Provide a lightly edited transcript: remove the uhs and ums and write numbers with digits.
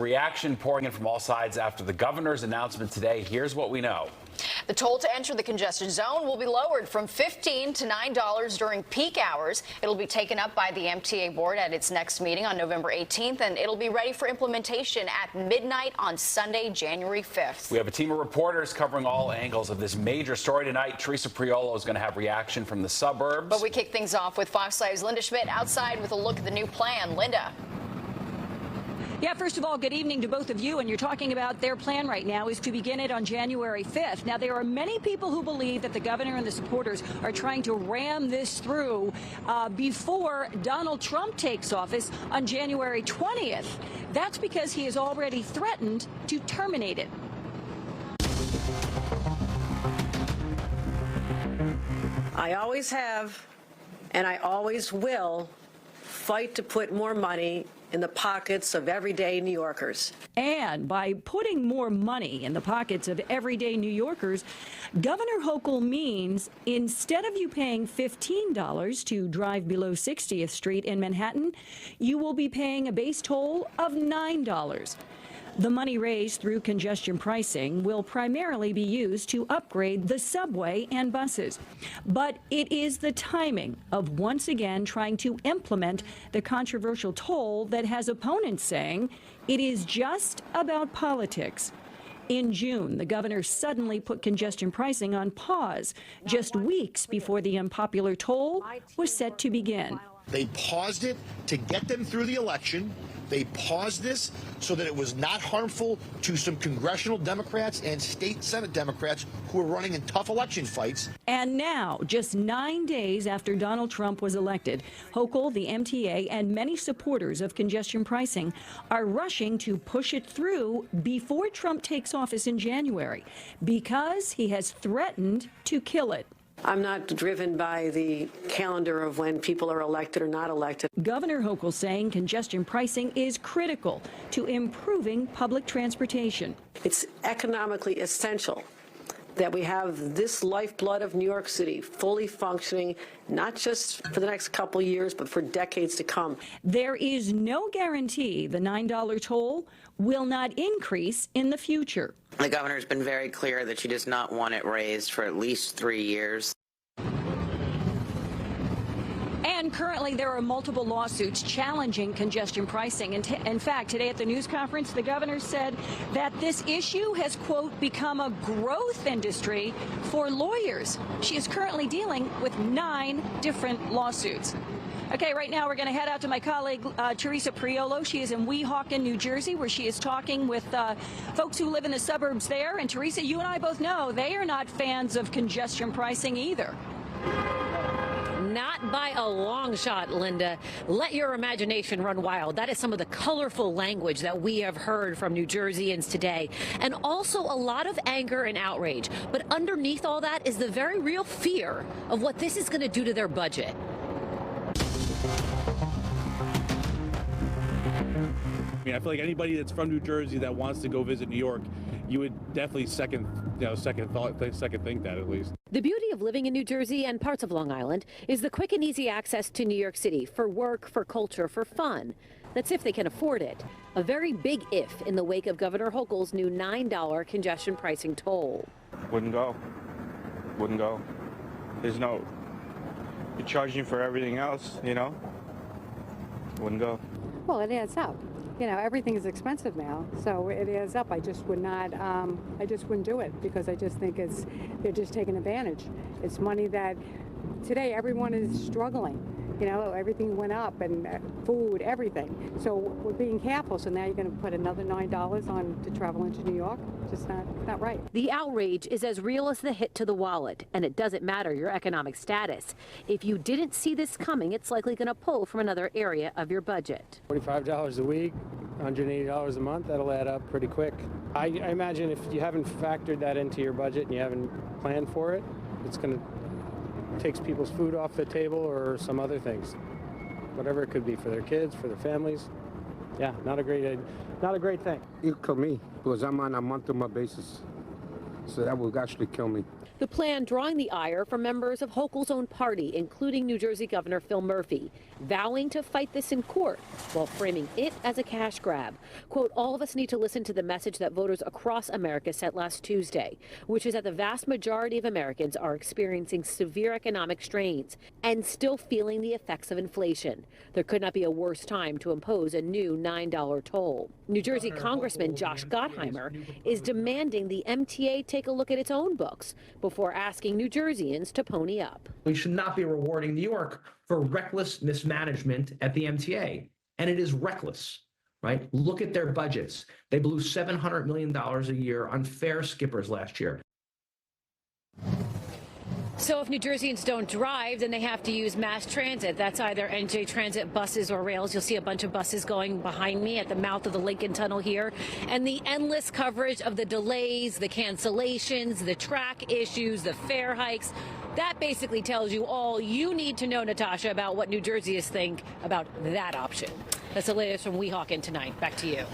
reaction pouring in from all sides after the governor's announcement today. Here's what we know. The toll to enter the congestion zone will be lowered from $15 to $9 during peak hours. It'll be taken up by the MTA board at its next meeting on November 18th, and it'll be ready for implementation at midnight on Sunday, January 5th. We have a team of reporters covering all angles of this major story tonight. Teresa Priolo is going to have reaction from the suburbs. But we kick things off with Fox 5's Linda Schmidt outside with a look at the new plan. Linda. Yeah, first of all, good evening to both of you. And you're talking about their plan right now is to begin it on January 5th. Now, there are many people who believe that the governor and the supporters are trying to ram this through before Donald Trump takes office on January 20th. That's because he has already threatened to terminate it. I always have, and I always will, fight to put more money in the pockets of everyday New Yorkers. And by putting more money in the pockets of everyday New Yorkers, Governor Hochul means instead of you paying $15 to drive below 60th Street in Manhattan, you will be paying a base toll of $9. The money raised through congestion pricing will primarily be used to upgrade the subway and buses. But it is the timing of once again trying to implement the controversial toll that has opponents saying it is just about politics. In June, the governor suddenly put congestion pricing on pause just weeks before the unpopular toll was set to begin. They paused it to get them through the election. They paused this so that it was not harmful to some congressional Democrats and state Senate Democrats who are running in tough election fights. And now, just 9 days after Donald Trump was elected, Hochul, the MTA, and many supporters of congestion pricing are rushing to push it through before Trump takes office in January because he has threatened to kill it. I'm not driven by the calendar of when people are elected or not elected. Governor Hochul saying congestion pricing is critical to improving public transportation. It's economically essential that we have this lifeblood of New York City fully functioning, not just for the next couple of years, but for decades to come. There is no guarantee the $9 toll will not increase in the future. The governor's been very clear that she does not want it raised for at least 3 years. And currently, there are multiple lawsuits challenging congestion pricing. In fact, today at the news conference, the governor said that this issue has, quote, become a growth industry for lawyers. She is currently dealing with 9 different lawsuits. Okay, right now we're going to head out to my colleague, Teresa Priolo. She is in Weehawken, New Jersey, where she is talking with folks who live in the suburbs there. And Teresa, you and I both know they are not fans of congestion pricing either. Not by a long shot, Linda. Let your imagination run wild. That is some of the colorful language that we have heard from New Jerseyans today. And also a lot of anger and outrage. But underneath all that is the very real fear of what this is going to do to their budget. I mean, I feel like anybody that's from New Jersey that wants to go visit New York, you would definitely second think that at least. The beauty of living in New Jersey and parts of Long Island is the quick and easy access to New York City for work, for culture, for fun. That's if they can afford it. A very big if in the wake of Governor Hochul's new $9 congestion pricing toll. Wouldn't go. Wouldn't go. There's no, you're charging for everything else, you know? Wouldn't go. Well, it adds up. You know, everything is expensive now, so it adds up. I just would not, I just wouldn't do it because I just think they're just taking advantage. It's money that today everyone is struggling. You know, everything went up and food, everything. So we're being careful. So now you're going to put another $9 on to travel into New York. Just not right. The outrage is as real as the hit to the wallet, and it doesn't matter your economic status. If you didn't see this coming, it's likely going to pull from another area of your budget. $45 a week, $180 a month, that'll add up pretty quick. I imagine if you haven't factored that into your budget and you haven't planned for it, it's going to takes people's food off the table or some other things, whatever it could be for their kids, for their families. Yeah, not a great thing. It could me because I'm on a month-to-month basis. So that will actually kill me. The plan drawing the ire from members of Hochul's own party, including New Jersey Governor Phil Murphy, vowing to fight this in court while framing it as a cash grab. Quote, all of us need to listen to the message that voters across America sent last Tuesday, which is that the vast majority of Americans are experiencing severe economic strains and still feeling the effects of inflation. There could not be a worse time to impose a new $9 toll. New Jersey Congressman Josh Gottheimer is demanding the MTA take a look at its own books before asking New Jerseyans to pony up. We should not be rewarding New York for reckless mismanagement at the MTA. And it is reckless, right? Look at their budgets. They blew $700 million a year on fare skippers last year. So if New Jerseyans don't drive, then they have to use mass transit. That's either NJ Transit buses or rails. You'll see a bunch of buses going behind me at the mouth of the Lincoln Tunnel here. And the endless coverage of the delays, the cancellations, the track issues, the fare hikes. That basically tells you all you need to know, Natasha, about what New Jerseyans think about that option. That's the latest from Weehawken tonight. Back to you.